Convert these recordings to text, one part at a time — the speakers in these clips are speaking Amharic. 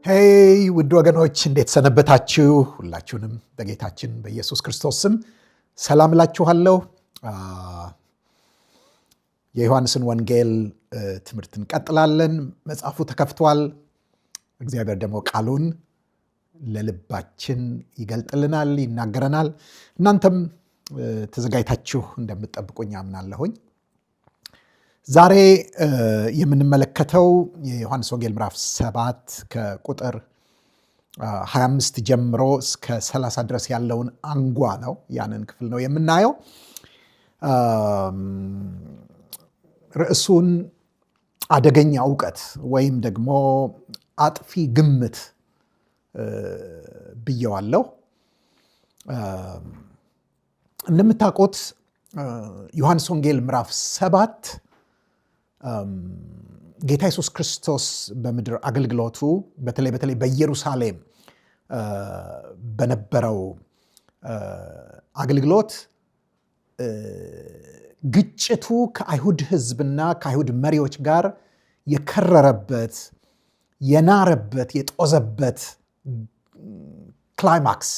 ሄይ ውድ ወገኖች እንዴት ሰነበታችሁ? ሁላችሁንም በጌታችን በኢየሱስ ክርስቶስ ስም ሰላም እላችኋለሁ። የዮሐንስን ወንጌል ትምህርት እንቀጥላለን። መጽሐፉ ተከፍቷል። እግዚአብሔር ደግሞ ቃሉን ለልባችን ይገልጥልናል፣ ይናገረናል። እናንተም ተዘጋጅታችሁ እንደምትጠብቁኝ አምናለሁኝ። ዛሬ የምንመለከተው የዮሐንስ ወንጌል ምዕራፍ 7 ከቁጥር 25 ጀምሮ እስከ 30 ድረስ ያለውን አንጓ ነው። ያንን ክፍል ነው የምናየው። ርዕሱን አደገኛ እውቀት ወይም ደግሞ አጥፊ ግምት ብየዋለሁ። እንደምታውቁት ዮሐንስ ወንጌል ምዕራፍ 7 ጌታ ኢየሱስ ክርስቶስ በምድር አገልግሎቱ በተለይ በኢየሩሳሌም በነበረው አገልግሎት ግጭቱ ከአይሁድ ሕዝብና ከአይሁድ መሪዎች ጋር የከረረበት፣ የናረበት፣ የጦዘበት ክላይማክስ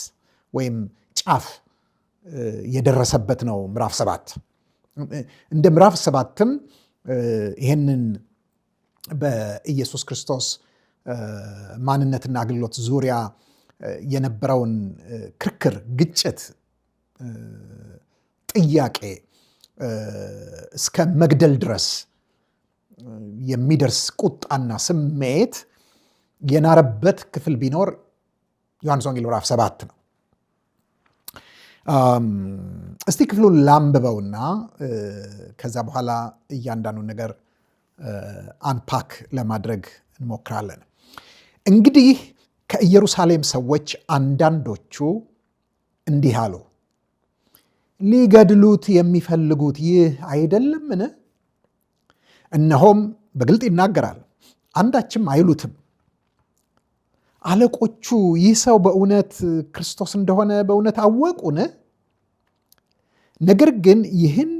ወይም ጫፍ የደረሰበት ነው ምዕራፍ 7። እንደ ምዕራፍ 7ም ይህንን በኢየሱስ ክርስቶስ ማንነትና አገልግሎት ዙሪያ የነበረውን ክርክር፣ ግጭት፣ ጥያቄ እስከ መግደል ድረስ የሚደርስ ቁጣና ስሜት የናረበት ክፍል ቢኖር ዮሐንስ ወንጌል ምዕራፍ 7 ነው። እስቲ ክፍሉን ላንብበውና ከዛ በኋላ እያንዳንዱ ነገር አንፓክ ለማድረግ እንሞክራለን። እንግዲህ ከኢየሩሳሌም ሰዎች አንዳንዶቹ እንዲህ አሉ፣ ሊገድሉት የሚፈልጉት ይህ አይደለምን? እነሆም በግልጥ ይናገራል፣ አንዳችም አይሉትም። አለቆቹ ይህ ሰው በእውነት ክርስቶስ እንደሆነ በእውነት አወቁን? ነገር ግን ይህን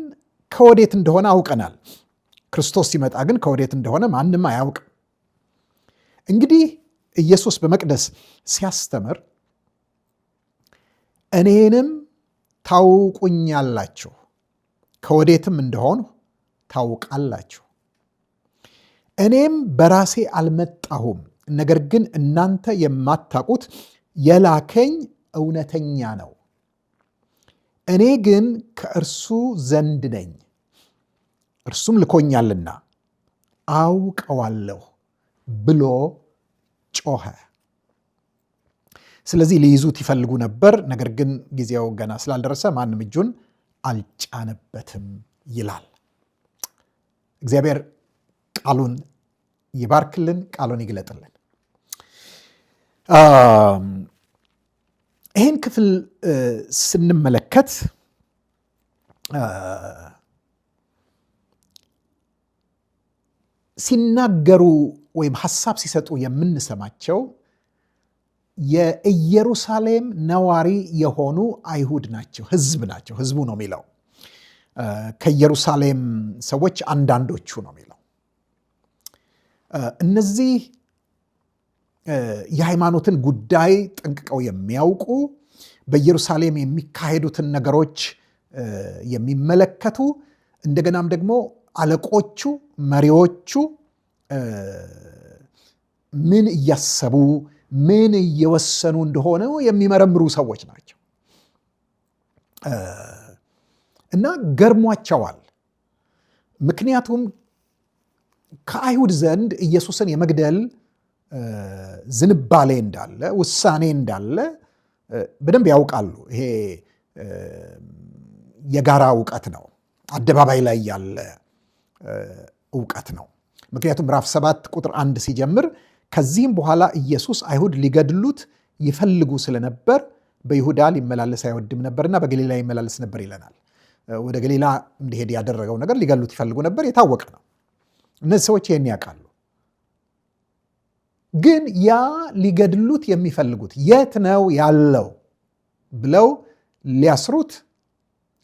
ከወዴት እንደሆነ አውቀናል። ክርስቶስ ሲመጣ ግን ከወዴት እንደሆነ ማንም አያውቅም። እንግዲህ ኢየሱስ በመቅደስ ሲያስተምር እኔንም ታውቁኛላችሁ፣ ከወዴትም እንደሆኑ ታውቃላችሁ። እኔም በራሴ አልመጣሁም፣ ነገር ግን እናንተ የማታውቁት የላከኝ እውነተኛ ነው። እኔ ግን ከእርሱ ዘንድ ነኝ፣ እርሱም ልኮኛልና አውቀዋለሁ ብሎ ጮኸ። ስለዚህ ሊይዙት ይፈልጉ ነበር፣ ነገር ግን ጊዜው ገና ስላልደረሰ ማንም እጁን አልጫነበትም ይላል። እግዚአብሔር ቃሉን ይባርክልን፣ ቃሉን ይግለጥልን። ይህን ክፍል ስንመለከት ሲናገሩ ወይም ሐሳብ ሲሰጡ የምንሰማቸው የኢየሩሳሌም ነዋሪ የሆኑ አይሁድ ናቸው፣ ሕዝብ ናቸው። ሕዝቡ ነው የሚለው። ከኢየሩሳሌም ሰዎች አንዳንዶቹ ነው የሚለው። እነዚህ የሃይማኖትን ጉዳይ ጠንቅቀው የሚያውቁ፣ በኢየሩሳሌም የሚካሄዱትን ነገሮች የሚመለከቱ፣ እንደገናም ደግሞ አለቆቹ፣ መሪዎቹ ምን እያሰቡ ምን እየወሰኑ እንደሆነ የሚመረምሩ ሰዎች ናቸው እና ገርሟቸዋል። ምክንያቱም ከአይሁድ ዘንድ ኢየሱስን የመግደል ዝንባሌ እንዳለ፣ ውሳኔ እንዳለ በደንብ ያውቃሉ። ይሄ የጋራ እውቀት ነው፣ አደባባይ ላይ ያለ እውቀት ነው። ምክንያቱም ምዕራፍ 7 ቁጥር 1 ሲጀምር ከዚህም በኋላ ኢየሱስ አይሁድ ሊገድሉት ይፈልጉ ስለነበር በይሁዳ ሊመላለስ አይወድም ነበርና በገሊላ ይመላለስ ነበር ይለናል። ወደ ገሊላ እንዲሄድ ያደረገው ነገር ሊገድሉት ይፈልጉ ነበር፣ የታወቀ ነው። እነዚህ ሰዎች ይህን ያውቃሉ። ግን ያ ሊገድሉት የሚፈልጉት የት ነው ያለው ብለው ሊያስሩት፣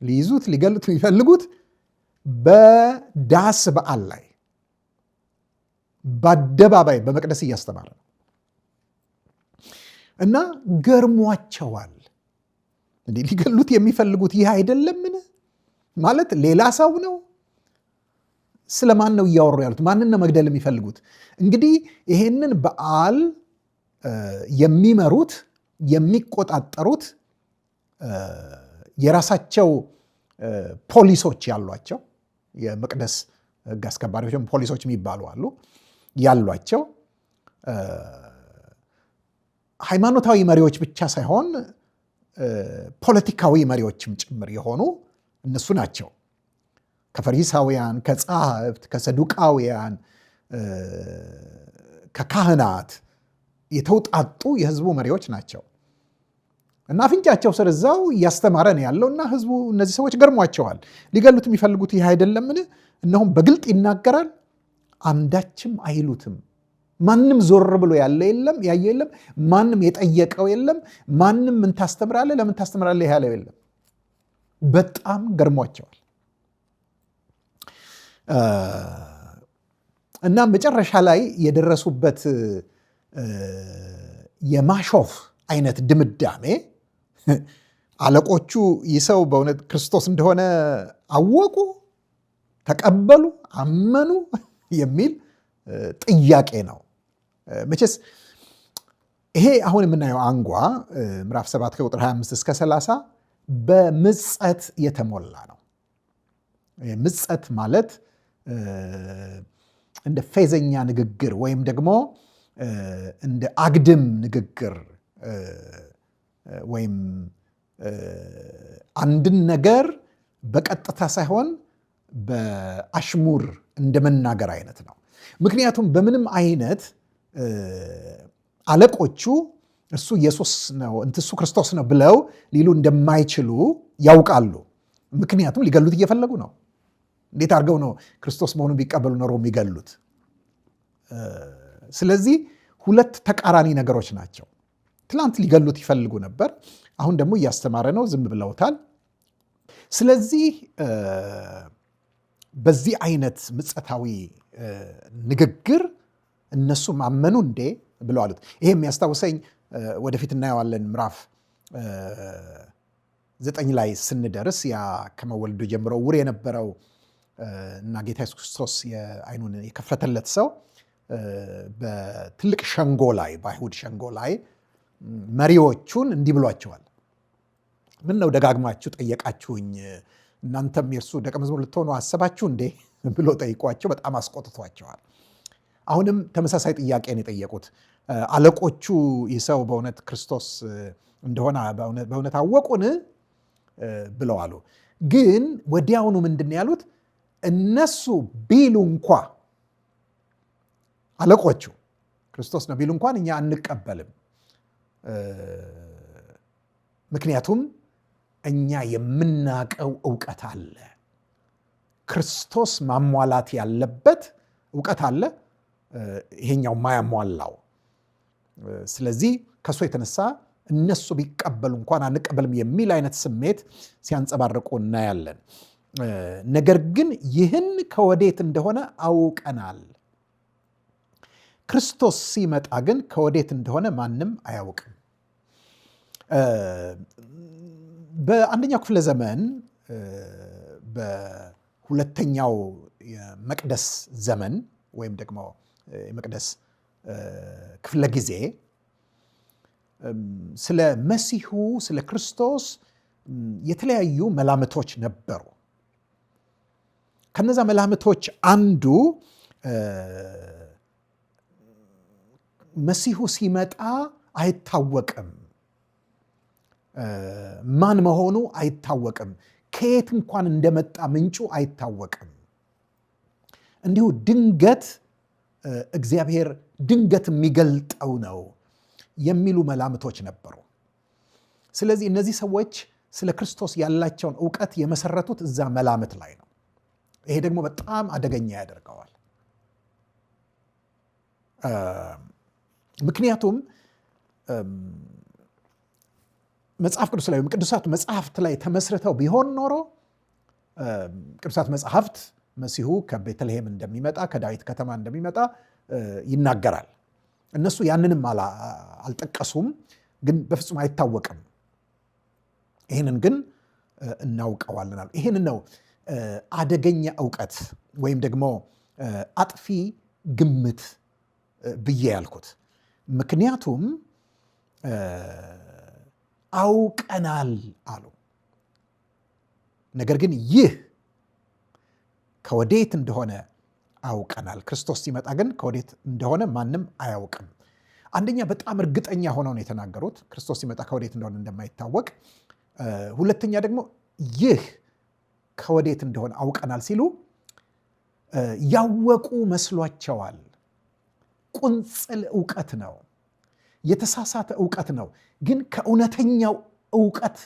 ሊይዙት፣ ሊገሉት የሚፈልጉት በዳስ በዓል ላይ በአደባባይ በመቅደስ እያስተማረ ነው። እና ገርሟቸዋል። እንዴ ሊገሉት የሚፈልጉት ይህ አይደለምን? ማለት ሌላ ሰው ነው? ስለማን ነው እያወሩ ያሉት? ማንን ነው መግደል የሚፈልጉት? እንግዲህ ይሄንን በዓል የሚመሩት የሚቆጣጠሩት የራሳቸው ፖሊሶች ያሏቸው የመቅደስ ሕግ አስከባሪዎች ፖሊሶች የሚባሉ አሉ ያሏቸው ሃይማኖታዊ መሪዎች ብቻ ሳይሆን ፖለቲካዊ መሪዎችም ጭምር የሆኑ እነሱ ናቸው። ከፈሪሳውያን፣ ከጸሐፍት፣ ከሰዱቃውያን፣ ከካህናት የተውጣጡ የህዝቡ መሪዎች ናቸው እና አፍንጫቸው ስር እዛው እያስተማረ ነው ያለው እና ህዝቡ እነዚህ ሰዎች ገርሟቸዋል። ሊገሉት የሚፈልጉት ይህ አይደለምን? እነሆም በግልጥ ይናገራል፣ አንዳችም አይሉትም። ማንም ዞር ብሎ ያለ የለም፣ ያየ የለም። ማንም የጠየቀው የለም። ማንም ምን ታስተምራለህ፣ ለምን ታስተምራለህ ያለው የለም። በጣም ገርሟቸዋል እና መጨረሻ ላይ የደረሱበት የማሾፍ አይነት ድምዳሜ አለቆቹ ይህ ሰው በእውነት ክርስቶስ እንደሆነ አወቁ፣ ተቀበሉ፣ አመኑ የሚል ጥያቄ ነው። መቼስ ይሄ አሁን የምናየው አንጓ ምዕራፍ 7 ከቁጥር 25 እስከ 30 በምጸት የተሞላ ነው። ምጸት ማለት እንደ ፌዘኛ ንግግር ወይም ደግሞ እንደ አግድም ንግግር ወይም አንድን ነገር በቀጥታ ሳይሆን በአሽሙር እንደመናገር አይነት ነው። ምክንያቱም በምንም አይነት አለቆቹ እሱ ኢየሱስ ነው እሱ ክርስቶስ ነው ብለው ሊሉ እንደማይችሉ ያውቃሉ። ምክንያቱም ሊገሉት እየፈለጉ ነው። እንዴት አድርገው ነው ክርስቶስ መሆኑን ቢቀበሉ ኖሮ የሚገሉት? ስለዚህ ሁለት ተቃራኒ ነገሮች ናቸው። ትላንት ሊገሉት ይፈልጉ ነበር፣ አሁን ደግሞ እያስተማረ ነው፣ ዝም ብለውታል። ስለዚህ በዚህ አይነት ምጸታዊ ንግግር እነሱ ማመኑ እንዴ ብለው አሉት። ይሄ የሚያስታውሰኝ ወደፊት እናየዋለን ምዕራፍ 9 ላይ ስንደርስ ያ ከመወለዱ ጀምሮ ዕውር የነበረው እና ጌታ ኢየሱስ ክርስቶስ አይኑን የከፈተለት ሰው በትልቅ ሸንጎ ላይ በአይሁድ ሸንጎ ላይ መሪዎቹን እንዲህ ብሏቸዋል። ምን ነው ደጋግማችሁ ጠየቃችሁኝ? እናንተም የእርሱ ደቀ መዝሙር ልትሆኑ አሰባችሁ እንዴ ብሎ ጠይቋቸው በጣም አስቆጥቷቸዋል። አሁንም ተመሳሳይ ጥያቄን የጠየቁት አለቆቹ ይህ ሰው በእውነት ክርስቶስ እንደሆነ በእውነት አወቁን ብለው አሉ። ግን ወዲያውኑ ምንድን ነው ያሉት? እነሱ ቢሉ እንኳ አለቆቹ ክርስቶስ ነው ቢሉ እንኳን እኛ አንቀበልም፣ ምክንያቱም እኛ የምናቀው እውቀት አለ፣ ክርስቶስ ማሟላት ያለበት እውቀት አለ፣ ይሄኛው ማያሟላው። ስለዚህ ከሱ የተነሳ እነሱ ቢቀበሉ እንኳን አንቀበልም የሚል አይነት ስሜት ሲያንጸባርቁ እናያለን። ነገር ግን ይህን ከወዴት እንደሆነ አውቀናል። ክርስቶስ ሲመጣ ግን ከወዴት እንደሆነ ማንም አያውቅም። በአንደኛው ክፍለ ዘመን በሁለተኛው የመቅደስ ዘመን ወይም ደግሞ የመቅደስ ክፍለ ጊዜ ስለ መሲሁ ስለ ክርስቶስ የተለያዩ መላምቶች ነበሩ። ከነዛ መላምቶች አንዱ መሲሁ ሲመጣ አይታወቅም፣ ማን መሆኑ አይታወቅም፣ ከየት እንኳን እንደመጣ ምንጩ አይታወቅም፣ እንዲሁ ድንገት እግዚአብሔር ድንገት የሚገልጠው ነው የሚሉ መላምቶች ነበሩ። ስለዚህ እነዚህ ሰዎች ስለ ክርስቶስ ያላቸውን እውቀት የመሰረቱት እዛ መላምት ላይ ነው። ይሄ ደግሞ በጣም አደገኛ ያደርገዋል። ምክንያቱም መጽሐፍ ቅዱስ ላይ ቅዱሳት መጽሐፍት ላይ ተመስርተው ቢሆን ኖሮ ቅዱሳት መጽሐፍት መሲሁ ከቤተልሔም እንደሚመጣ ከዳዊት ከተማ እንደሚመጣ ይናገራል። እነሱ ያንንም አልጠቀሱም። ግን በፍጹም አይታወቅም። ይህንን ግን እናውቀዋለን። ይህን ነው አደገኛ እውቀት ወይም ደግሞ አጥፊ ግምት ብዬ ያልኩት። ምክንያቱም አውቀናል አሉ። ነገር ግን ይህ ከወዴት እንደሆነ አውቀናል። ክርስቶስ ሲመጣ ግን ከወዴት እንደሆነ ማንም አያውቅም። አንደኛ በጣም እርግጠኛ ሆነው ነው የተናገሩት ክርስቶስ ሲመጣ ከወዴት እንደሆነ እንደማይታወቅ። ሁለተኛ ደግሞ ይህ ከወዴት እንደሆነ አውቀናል ሲሉ ያወቁ መስሏቸዋል። ቁንጽል እውቀት ነው፣ የተሳሳተ እውቀት ነው። ግን ከእውነተኛው እውቀት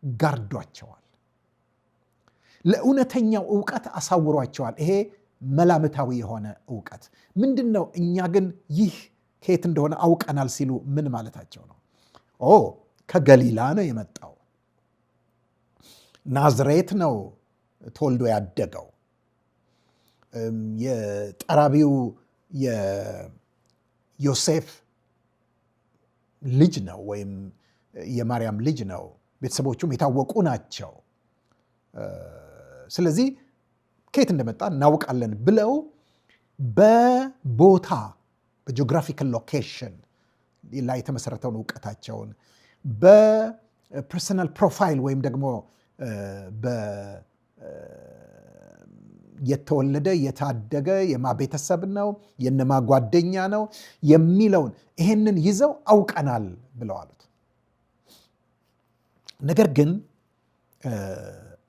ጋርዷቸዋል፣ ለእውነተኛው እውቀት አሳውሯቸዋል። ይሄ መላምታዊ የሆነ እውቀት ምንድን ነው? እኛ ግን ይህ ከየት እንደሆነ አውቀናል ሲሉ ምን ማለታቸው ነው? ከገሊላ ነው የመጣው፣ ናዝሬት ነው ተወልዶ ያደገው፣ የጠራቢው የዮሴፍ ልጅ ነው ወይም የማርያም ልጅ ነው፣ ቤተሰቦቹም የታወቁ ናቸው። ስለዚህ ከየት እንደመጣ እናውቃለን ብለው በቦታ በጂኦግራፊካል ሎኬሽን ላይ የተመሰረተውን እውቀታቸውን በፐርሰናል ፕሮፋይል ወይም ደግሞ የተወለደ የታደገ የማ ቤተሰብ ነው የነማ ጓደኛ ነው የሚለውን ይሄንን ይዘው አውቀናል ብለው አሉት። ነገር ግን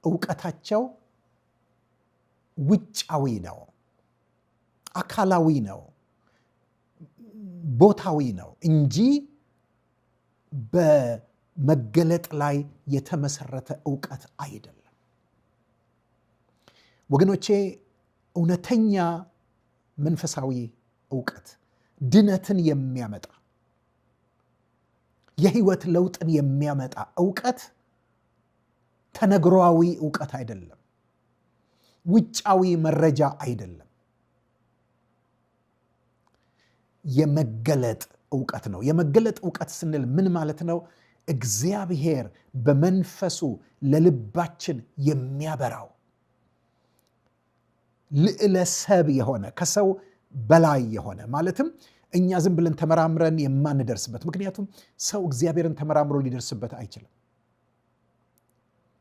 እውቀታቸው ውጫዊ ነው፣ አካላዊ ነው፣ ቦታዊ ነው እንጂ በመገለጥ ላይ የተመሰረተ እውቀት አይደለም። ወገኖቼ እውነተኛ መንፈሳዊ እውቀት ድነትን የሚያመጣ የህይወት ለውጥን የሚያመጣ እውቀት ተነግሯዊ እውቀት አይደለም፣ ውጫዊ መረጃ አይደለም፣ የመገለጥ እውቀት ነው። የመገለጥ እውቀት ስንል ምን ማለት ነው? እግዚአብሔር በመንፈሱ ለልባችን የሚያበራው ልዕለ ሰብ የሆነ ከሰው በላይ የሆነ ማለትም እኛ ዝም ብለን ተመራምረን የማንደርስበት፣ ምክንያቱም ሰው እግዚአብሔርን ተመራምሮ ሊደርስበት አይችልም።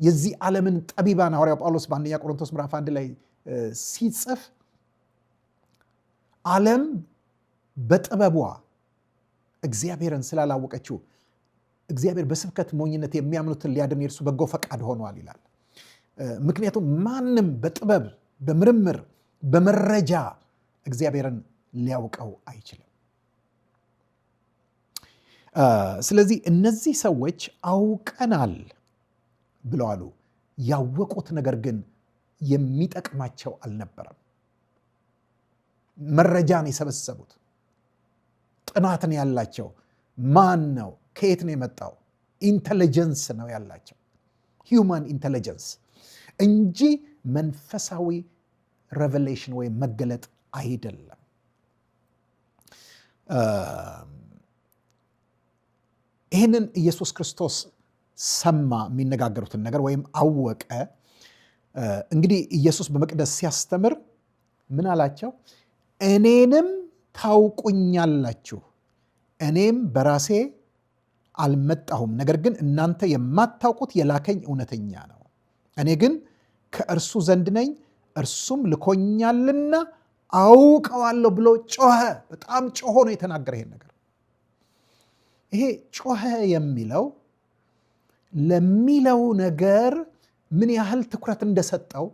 የዚህ ዓለምን ጠቢባን ሐዋርያው ጳውሎስ በአንደኛ ቆሮንቶስ ምዕራፍ 1 ላይ ሲጽፍ ዓለም በጥበቧ እግዚአብሔርን ስላላወቀችው እግዚአብሔር በስብከት ሞኝነት የሚያምኑትን ሊያድን የእርሱ በጎ ፈቃድ ሆኗል ይላል። ምክንያቱም ማንም በጥበብ በምርምር በመረጃ እግዚአብሔርን ሊያውቀው አይችልም። ስለዚህ እነዚህ ሰዎች አውቀናል ብለዋሉ። ያወቁት ነገር ግን የሚጠቅማቸው አልነበረም። መረጃን የሰበሰቡት ጥናትን ያላቸው ማን ነው? ከየት ነው የመጣው? ኢንተለጀንስ ነው ያላቸው፣ ሂውማን ኢንተለጀንስ እንጂ መንፈሳዊ ሬቨሌሽን ወይም መገለጥ አይደለም። ይህንን ኢየሱስ ክርስቶስ ሰማ፣ የሚነጋገሩትን ነገር ወይም አወቀ። እንግዲህ ኢየሱስ በመቅደስ ሲያስተምር ምን አላቸው? እኔንም ታውቁኛላችሁ፣ እኔም በራሴ አልመጣሁም፣ ነገር ግን እናንተ የማታውቁት የላከኝ እውነተኛ ነው። እኔ ግን ከእርሱ ዘንድ ነኝ፣ እርሱም ልኮኛልና አውቀዋለሁ ብሎ ጮኸ። በጣም ጮሆ ነው የተናገረ ይሄን ነገር። ይሄ ጮኸ የሚለው ለሚለው ነገር ምን ያህል ትኩረት እንደሰጠው፣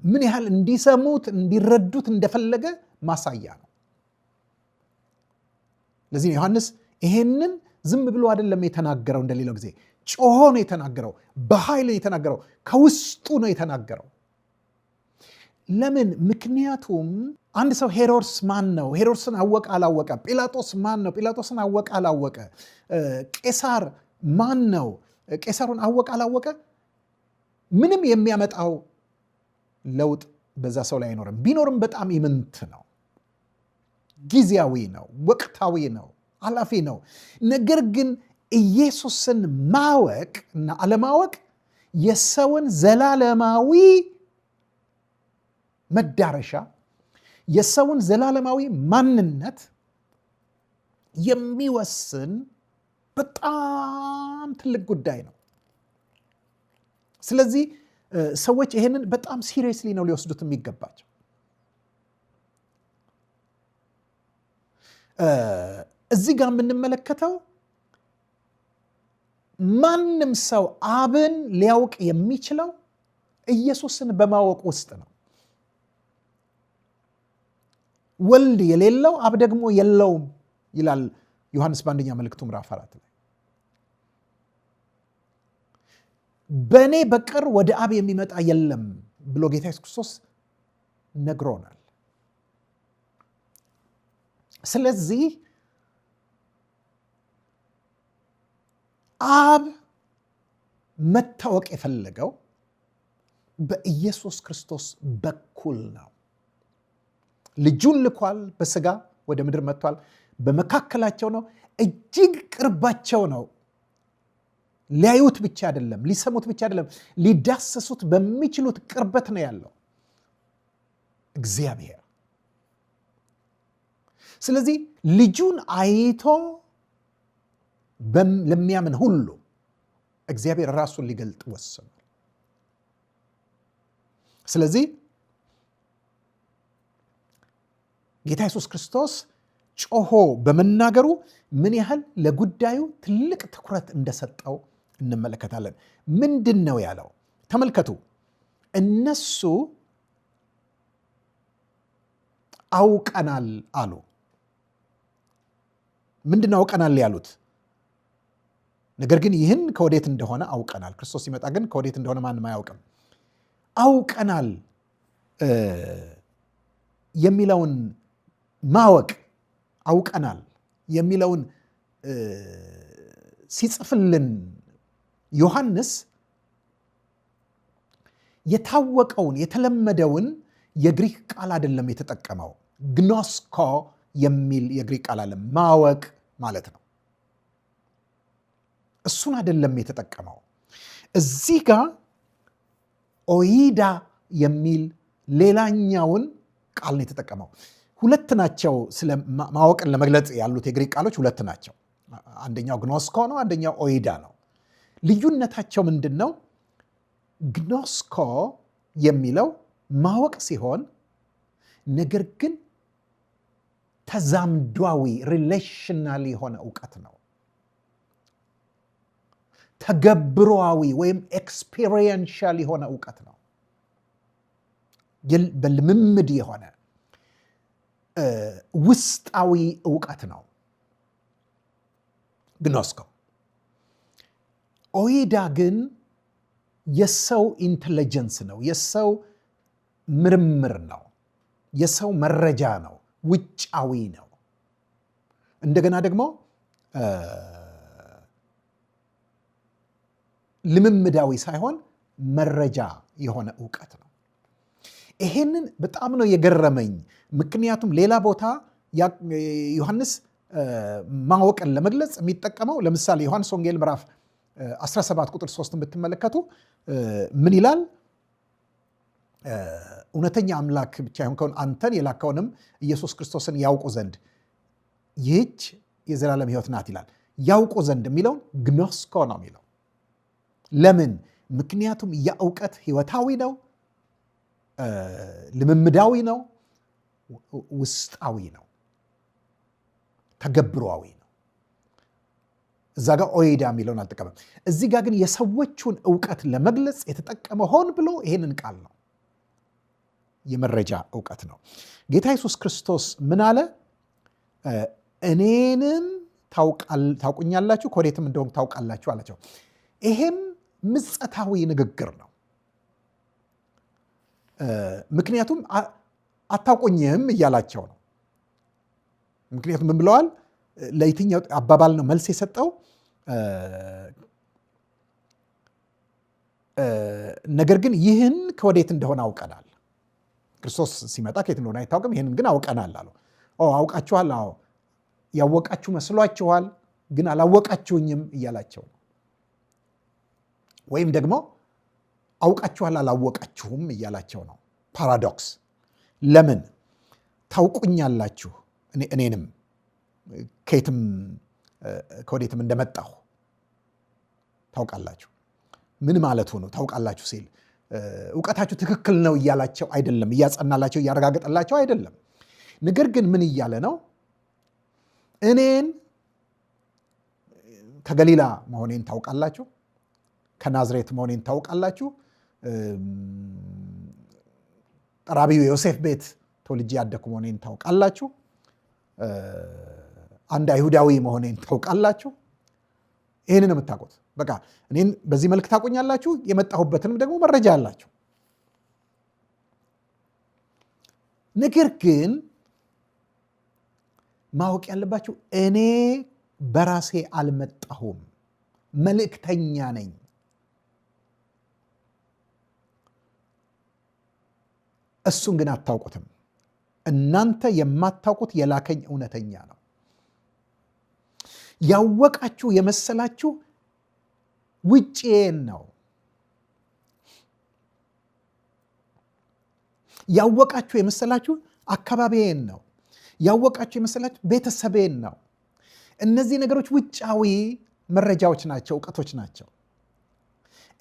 ምን ያህል እንዲሰሙት እንዲረዱት እንደፈለገ ማሳያ ነው። ለዚህ ዮሐንስ ይሄንን ዝም ብሎ አይደለም የተናገረው፣ እንደሌላው ጊዜ ጮሆ ነው የተናገረው፣ በኃይል ነው የተናገረው፣ ከውስጡ ነው የተናገረው። ለምን? ምክንያቱም አንድ ሰው ሄሮድስ ማን ነው? ሄሮድስን አወቀ አላወቀ? ጲላጦስ ማን ነው? ጲላጦስን አወቀ አላወቀ? ቄሳር ማን ነው? ቄሳሩን አወቀ አላወቀ? ምንም የሚያመጣው ለውጥ በዛ ሰው ላይ አይኖርም። ቢኖርም በጣም ኢምንት ነው። ጊዜያዊ ነው፣ ወቅታዊ ነው፣ አላፊ ነው። ነገር ግን ኢየሱስን ማወቅ እና አለማወቅ የሰውን ዘላለማዊ መዳረሻ፣ የሰውን ዘላለማዊ ማንነት የሚወስን በጣም ትልቅ ጉዳይ ነው። ስለዚህ ሰዎች ይሄንን በጣም ሲሪየስሊ ነው ሊወስዱት የሚገባቸው። እዚህ ጋር የምንመለከተው ማንም ሰው አብን ሊያውቅ የሚችለው ኢየሱስን በማወቅ ውስጥ ነው። ወልድ የሌለው አብ ደግሞ የለውም ይላል ዮሐንስ በአንደኛ መልእክቱ ምዕራፍ 4 ላይ። በእኔ በቀር ወደ አብ የሚመጣ የለም ብሎ ጌታ ኢየሱስ ክርስቶስ ነግሮናል። ስለዚህ አብ መታወቅ የፈለገው በኢየሱስ ክርስቶስ በኩል ነው። ልጁን ልኳል፣ በስጋ ወደ ምድር መጥቷል፣ በመካከላቸው ነው፣ እጅግ ቅርባቸው ነው። ሊያዩት ብቻ አይደለም፣ ሊሰሙት ብቻ አይደለም፣ ሊዳሰሱት በሚችሉት ቅርበት ነው ያለው እግዚአብሔር። ስለዚህ ልጁን አይቶ ለሚያምን ሁሉ እግዚአብሔር ራሱን ሊገልጥ ወስኗል። ስለዚህ ጌታ ኢየሱስ ክርስቶስ ጮሆ በመናገሩ ምን ያህል ለጉዳዩ ትልቅ ትኩረት እንደሰጠው እንመለከታለን። ምንድን ነው ያለው? ተመልከቱ። እነሱ አውቀናል አሉ። ምንድን ነው አውቀናል ያሉት? ነገር ግን ይህን ከወዴት እንደሆነ አውቀናል። ክርስቶስ ሲመጣ ግን ከወዴት እንደሆነ ማንም አያውቅም። አውቀናል የሚለውን ማወቅ፣ አውቀናል የሚለውን ሲጽፍልን ዮሐንስ የታወቀውን የተለመደውን የግሪክ ቃል አይደለም የተጠቀመው። ግኖስኮ የሚል የግሪክ ቃል አለ፣ ማወቅ ማለት ነው። እሱን አይደለም የተጠቀመው። እዚህ ጋር ኦይዳ የሚል ሌላኛውን ቃል ነው የተጠቀመው። ሁለት ናቸው። ስለ ማወቅን ለመግለጽ ያሉት የግሪክ ቃሎች ሁለት ናቸው። አንደኛው ግኖስኮ ነው፣ አንደኛው ኦይዳ ነው። ልዩነታቸው ምንድን ነው? ግኖስኮ የሚለው ማወቅ ሲሆን ነገር ግን ተዛምዷዊ ሪሌሽናል የሆነ እውቀት ነው። ተገብሯዊ ወይም ኤክስፔሪየንሻል የሆነ እውቀት ነው። በልምምድ የሆነ ውስጣዊ እውቀት ነው ግኖስኮ። ኦይዳ ግን የሰው ኢንቴሊጀንስ ነው፣ የሰው ምርምር ነው፣ የሰው መረጃ ነው፣ ውጫዊ ነው። እንደገና ደግሞ ልምምዳዊ ሳይሆን መረጃ የሆነ እውቀት ነው። ይሄንን በጣም ነው የገረመኝ። ምክንያቱም ሌላ ቦታ ዮሐንስ ማወቅን ለመግለጽ የሚጠቀመው ለምሳሌ ዮሐንስ ወንጌል ምዕራፍ 17 ቁጥር 3 ብትመለከቱ ምን ይላል? እውነተኛ አምላክ ብቻ የሆንከውን አንተን የላከውንም ኢየሱስ ክርስቶስን ያውቁ ዘንድ ይህች የዘላለም ሕይወት ናት ይላል። ያውቁ ዘንድ የሚለውን ግኖስኮ ነው የሚለው። ለምን? ምክንያቱም ያ እውቀት ሕይወታዊ ነው፣ ልምምዳዊ ነው፣ ውስጣዊ ነው፣ ተገብሯዊ ነው። እዛ ጋር ኦይዳ የሚለውን አልጠቀመም። እዚህ ጋር ግን የሰዎቹን እውቀት ለመግለጽ የተጠቀመ ሆን ብሎ ይሄንን ቃል ነው። የመረጃ እውቀት ነው። ጌታ ኢየሱስ ክርስቶስ ምን አለ? እኔንም ታውቁኛላችሁ፣ ከወዴትም እንደሆንኩ ታውቃላችሁ አላቸው። ይሄም ምጸታዊ ንግግር ነው። ምክንያቱም አታውቁኝም እያላቸው ነው። ምክንያቱም ምን ብለዋል? ለየትኛው አባባል ነው መልስ የሰጠው? ነገር ግን ይህን ከወዴት እንደሆነ አውቀናል። ክርስቶስ ሲመጣ ከየት እንደሆነ አይታወቅም፣ ይህንን ግን አውቀናል አለው። አውቃችኋል፣ አዎ ያወቃችሁ መስሏችኋል፣ ግን አላወቃችሁኝም እያላቸው ነው። ወይም ደግሞ አውቃችኋል አላወቃችሁም እያላቸው ነው። ፓራዶክስ። ለምን? ታውቁኛላችሁ እኔንም ከየትም ከወዴትም እንደመጣሁ ታውቃላችሁ። ምን ማለቱ ነው? ታውቃላችሁ ሲል እውቀታችሁ ትክክል ነው እያላቸው አይደለም፣ እያጸናላቸው እያረጋገጠላቸው አይደለም። ነገር ግን ምን እያለ ነው? እኔን ከገሊላ መሆኔን ታውቃላችሁ፣ ከናዝሬት መሆኔን ታውቃላችሁ፣ ጠራቢው ዮሴፍ ቤት ተወልጄ ያደኩ መሆኔን ታውቃላችሁ፣ አንድ አይሁዳዊ መሆኔን ታውቃላችሁ። ይህንን የምታውቁት በቃ እኔን በዚህ መልክ ታውቁኛላችሁ፣ የመጣሁበትንም ደግሞ መረጃ አላችሁ። ነገር ግን ማወቅ ያለባችሁ እኔ በራሴ አልመጣሁም፣ መልእክተኛ ነኝ። እሱን ግን አታውቁትም። እናንተ የማታውቁት የላከኝ እውነተኛ ነው። ያወቃችሁ የመሰላችሁ ውጭዬን ነው። ያወቃችሁ የመሰላችሁ አካባቢዬን ነው። ያወቃችሁ የመሰላችሁ ቤተሰቤን ነው። እነዚህ ነገሮች ውጫዊ መረጃዎች ናቸው፣ እውቀቶች ናቸው።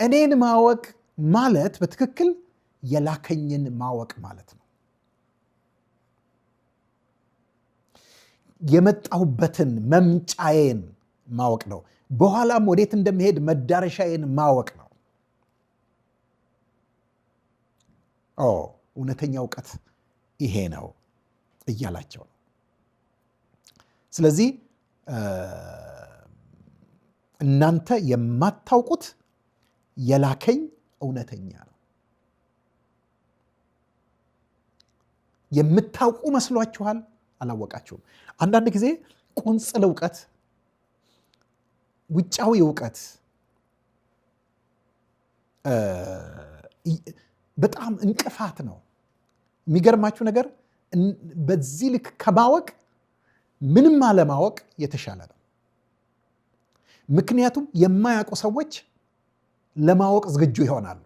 እኔን ማወቅ ማለት በትክክል የላከኝን ማወቅ ማለት ነው። የመጣሁበትን መምጫዬን ማወቅ ነው። በኋላም ወዴት እንደሚሄድ መዳረሻዬን ማወቅ ነው። እውነተኛ እውቀት ይሄ ነው እያላቸው ነው። ስለዚህ እናንተ የማታውቁት የላከኝ እውነተኛ ነው። የምታውቁ መስሏችኋል፣ አላወቃችሁም። አንዳንድ ጊዜ ቁንጽል እውቀት፣ ውጫዊ እውቀት በጣም እንቅፋት ነው። የሚገርማችሁ ነገር በዚህ ልክ ከማወቅ ምንም አለማወቅ የተሻለ ነው። ምክንያቱም የማያውቁ ሰዎች ለማወቅ ዝግጁ ይሆናሉ።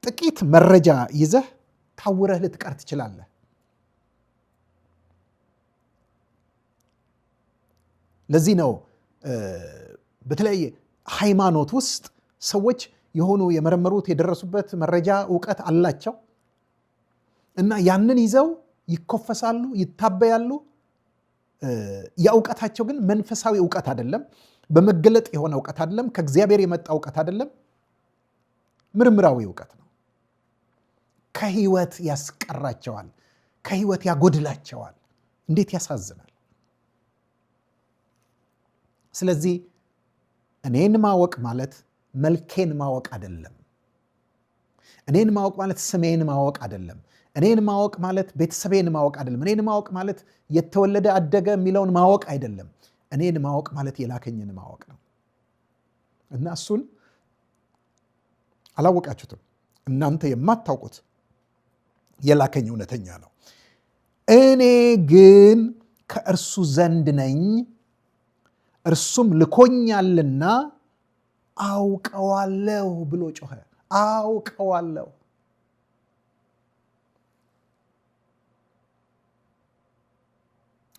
ጥቂት መረጃ ይዘህ ታውረህ ልትቀር ትችላለህ። ለዚህ ነው በተለያየ ሃይማኖት ውስጥ ሰዎች የሆኑ የመረመሩት የደረሱበት መረጃ እውቀት አላቸው እና ያንን ይዘው ይኮፈሳሉ፣ ይታበያሉ። ያ እውቀታቸው ግን መንፈሳዊ እውቀት አይደለም፣ በመገለጥ የሆነ እውቀት አይደለም፣ ከእግዚአብሔር የመጣ እውቀት አይደለም፣ ምርምራዊ እውቀት ነው። ከህይወት ያስቀራቸዋል፣ ከህይወት ያጎድላቸዋል። እንዴት ያሳዝናል! ስለዚህ እኔን ማወቅ ማለት መልኬን ማወቅ አይደለም። እኔን ማወቅ ማለት ስሜን ማወቅ አይደለም። እኔን ማወቅ ማለት ቤተሰቤን ማወቅ አይደለም። እኔን ማወቅ ማለት የተወለደ አደገ የሚለውን ማወቅ አይደለም። እኔን ማወቅ ማለት የላከኝን ማወቅ ነው እና እሱን አላወቃችሁትም። እናንተ የማታውቁት የላከኝ እውነተኛ ነው። እኔ ግን ከእርሱ ዘንድ ነኝ፣ እርሱም ልኮኛልና አውቀዋለሁ ብሎ ጮኸ። አውቀዋለሁ።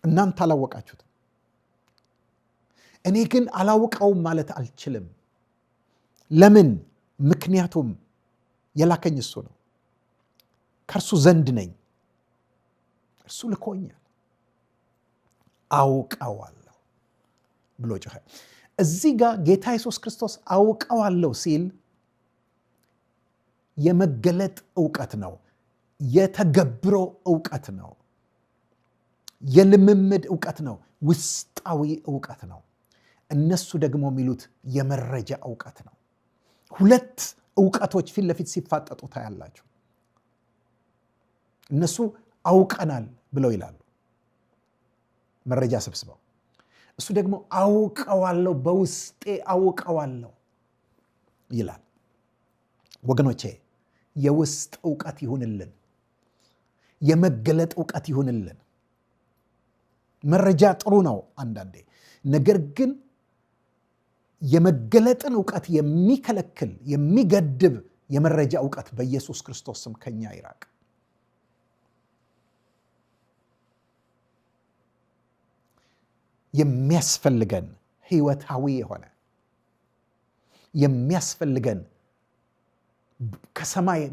እናንተ አላወቃችሁትም። እኔ ግን አላውቀውም ማለት አልችልም። ለምን? ምክንያቱም የላከኝ እሱ ነው። ከእርሱ ዘንድ ነኝ፣ እርሱ ልኮኛል። አውቀዋለሁ ብሎ ጮኸ። እዚህ ጋር ጌታ ኢየሱስ ክርስቶስ አውቀዋለሁ ሲል የመገለጥ እውቀት ነው፣ የተገብሮ እውቀት ነው፣ የልምምድ እውቀት ነው፣ ውስጣዊ እውቀት ነው። እነሱ ደግሞ የሚሉት የመረጃ እውቀት ነው። ሁለት እውቀቶች ፊት ለፊት ሲፋጠጡ ታያላችሁ። እነሱ አውቀናል ብለው ይላሉ፣ መረጃ ሰብስበው። እሱ ደግሞ አውቀዋለሁ፣ በውስጤ አውቀዋለሁ ይላል። ወገኖቼ የውስጥ እውቀት ይሁንልን፣ የመገለጥ እውቀት ይሁንልን። መረጃ ጥሩ ነው አንዳንዴ፣ ነገር ግን የመገለጥን እውቀት የሚከለክል የሚገድብ የመረጃ እውቀት በኢየሱስ ክርስቶስ ስም ከኛ ይራቅ። የሚያስፈልገን ህይወታዊ የሆነ የሚያስፈልገን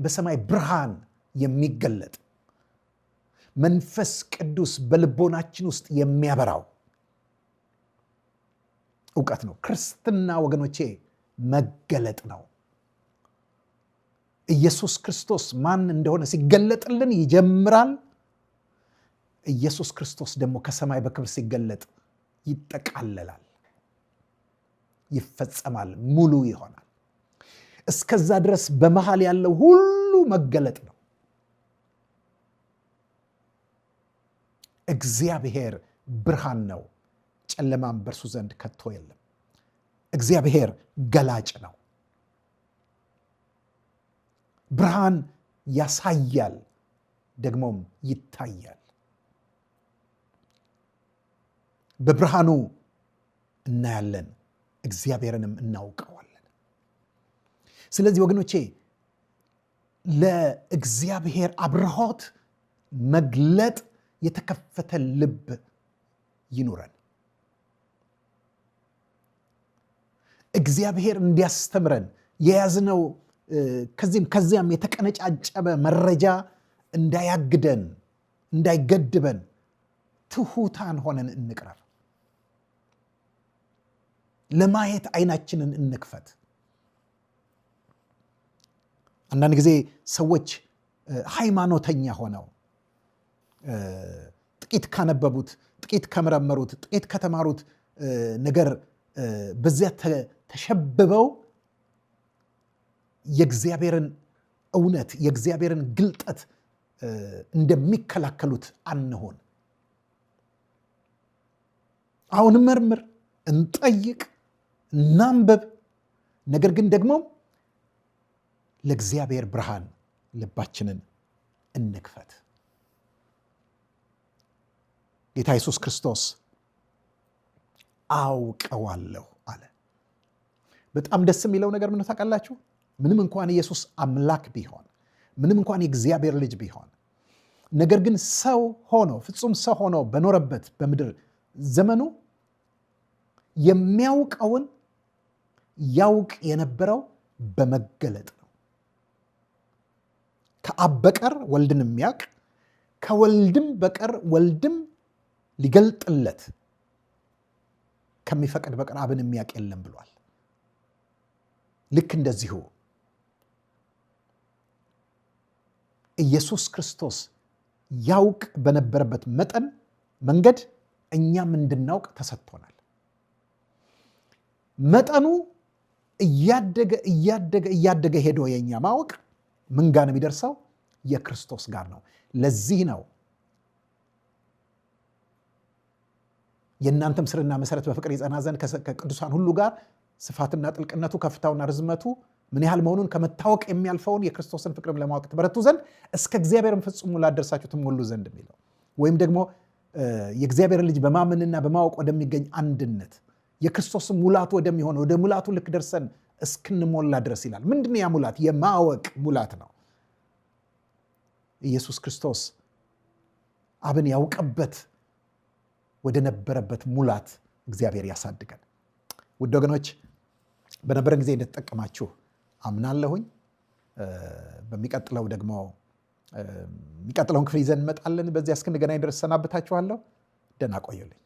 በሰማይ ብርሃን የሚገለጥ መንፈስ ቅዱስ በልቦናችን ውስጥ የሚያበራው እውቀት ነው። ክርስትና ወገኖቼ መገለጥ ነው። ኢየሱስ ክርስቶስ ማን እንደሆነ ሲገለጥልን ይጀምራል። ኢየሱስ ክርስቶስ ደግሞ ከሰማይ በክብር ሲገለጥ ይጠቃለላል፣ ይፈጸማል፣ ሙሉ ይሆናል። እስከዛ ድረስ በመሃል ያለው ሁሉ መገለጥ ነው። እግዚአብሔር ብርሃን ነው፣ ጨለማም በእርሱ ዘንድ ከቶ የለም። እግዚአብሔር ገላጭ ነው። ብርሃን ያሳያል፣ ደግሞም ይታያል። በብርሃኑ እናያለን፣ እግዚአብሔርንም እናውቀዋለን። ስለዚህ ወገኖቼ ለእግዚአብሔር አብርሆት መግለጥ የተከፈተ ልብ ይኑረን። እግዚአብሔር እንዲያስተምረን የያዝነው ከዚህም ከዚያም የተቀነጫጨበ መረጃ እንዳያግደን፣ እንዳይገድበን ትሑታን ሆነን እንቅረብ። ለማየት አይናችንን እንክፈት። አንዳንድ ጊዜ ሰዎች ሃይማኖተኛ ሆነው ጥቂት ካነበቡት፣ ጥቂት ከመረመሩት፣ ጥቂት ከተማሩት ነገር በዚያ ተሸብበው የእግዚአብሔርን እውነት የእግዚአብሔርን ግልጠት እንደሚከላከሉት አንሆን። አሁን መርምር፣ እንጠይቅ፣ እናንበብ። ነገር ግን ደግሞ ለእግዚአብሔር ብርሃን ልባችንን እንክፈት። ጌታ ኢየሱስ ክርስቶስ አውቀዋለሁ አለ። በጣም ደስ የሚለው ነገር ምን ታውቃላችሁ? ምንም እንኳን ኢየሱስ አምላክ ቢሆን፣ ምንም እንኳን የእግዚአብሔር ልጅ ቢሆን፣ ነገር ግን ሰው ሆኖ ፍጹም ሰው ሆኖ በኖረበት በምድር ዘመኑ የሚያውቀውን ያውቅ የነበረው በመገለጥ ነው። ከአብ በቀር ወልድን የሚያውቅ ከወልድም በቀር ወልድም ሊገልጥለት ከሚፈቅድ በቀር አብን የሚያውቅ የለም ብሏል። ልክ እንደዚሁ ኢየሱስ ክርስቶስ ያውቅ በነበረበት መጠን መንገድ እኛም እንድናውቅ ተሰጥቶናል። መጠኑ እያደገ እያደገ እያደገ ሄዶ የኛ ማወቅ ምን ጋር ነው የሚደርሰው? የክርስቶስ ጋር ነው። ለዚህ ነው የእናንተም ስርና መሰረት በፍቅር ይጸና ዘንድ ከቅዱሳን ሁሉ ጋር ስፋትና ጥልቅነቱ ከፍታውና ርዝመቱ ምን ያህል መሆኑን ከመታወቅ የሚያልፈውን የክርስቶስን ፍቅርም ለማወቅ ትበረቱ ዘንድ እስከ እግዚአብሔርም ፍጹም ሙላት ደርሳችሁ ትሞሉ ዘንድ የሚለው ወይም ደግሞ የእግዚአብሔርን ልጅ በማመንና በማወቅ ወደሚገኝ አንድነት የክርስቶስን ሙላቱ ወደሚሆነው ወደ ሙላቱ ልክ ደርሰን እስክንሞላ ድረስ ይላል። ምንድነው ያ ሙላት? የማወቅ ሙላት ነው። ኢየሱስ ክርስቶስ አብን ያውቀበት ወደ ነበረበት ሙላት እግዚአብሔር ያሳድገን። ውድ ወገኖች በነበረን ጊዜ እንደተጠቀማችሁ አምናለሁኝ። በሚቀጥለው ደግሞ የሚቀጥለውን ክፍል ይዘን እንመጣለን። በዚያ እስክንገናኝ ድረስ ሰናብታችኋለሁ። ደህና ቆዩልኝ።